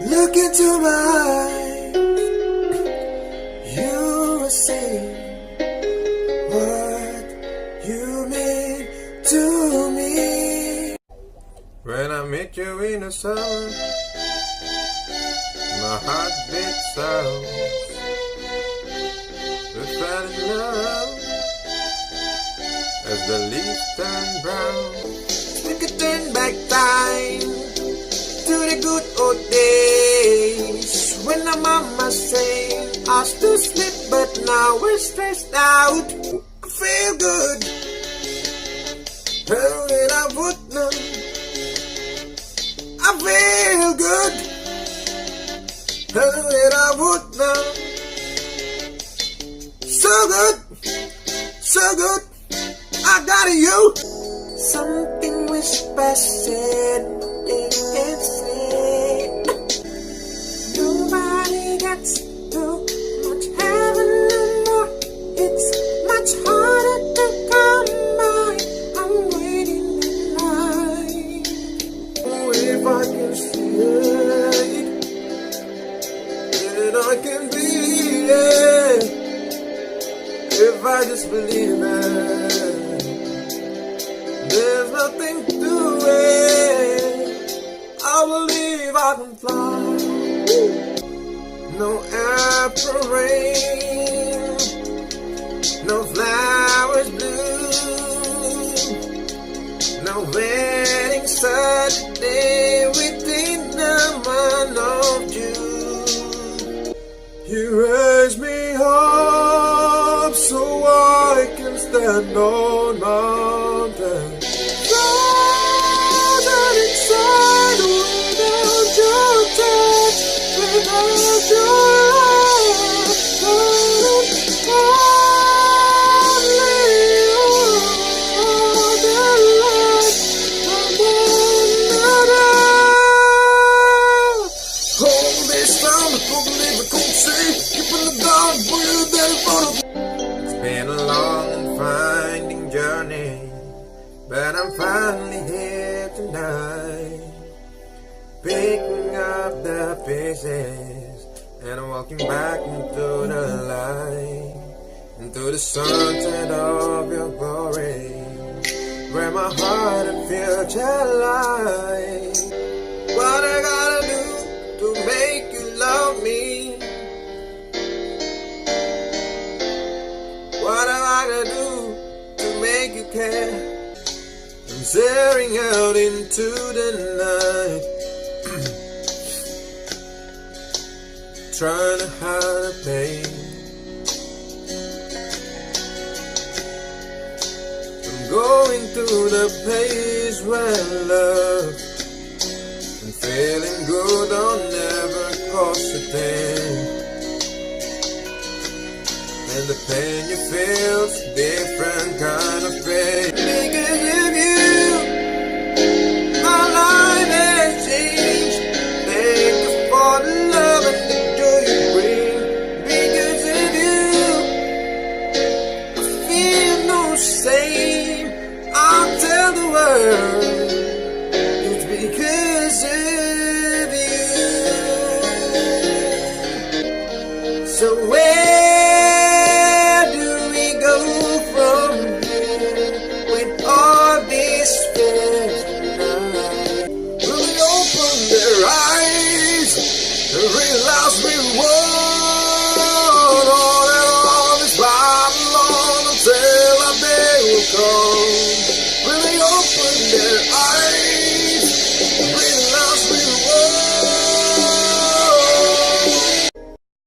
Look into my eyes, you will see what you mean to me. When I meet you in the sun, my heart beats out. We fell in love as the leaves turn brown. We could turn back time to the good old days when our mama sang us to sleep, but now we're stressed out. I feel good, hell that I would know. I feel good, hell that I would know. So good, so good, I got you. Something whispers said, it can't say. Nobody gets too much heaven anymore. It's much harder to come by. I'm waiting in line. Oh, if I can see it, then I can be it. If I just believe it, there's nothing to it. I believe I can fly. No airplane, no flowers bloom, no wedding Saturday within the month of June. You raise me up so I can stand on mountains. Frozen inside without your touch, without your love. Only all the light from another. Hold this down, I couldn't live, I couldn't see. Keeping the dark, breathe that photo. It's been a long and finding journey, but I'm finally here tonight, picking up the pieces and I'm walking back into the light, into the sunset of your glory, where my heart and future lie. What I gotta do to make you love me? What am I gonna do to make you care? I'm staring out into the night, trying to hide the pain. I'm going to the place where love and feeling good don't never cost a thing. And the pain you feel's a different kind of pain. Because of you, my life has changed. Thank you for the love and the joy you bring. Because of you, I feel no shame. I'll tell the world it's because of you. So where do we go from here with all this fears tonight? Will we open their eyes and realize we were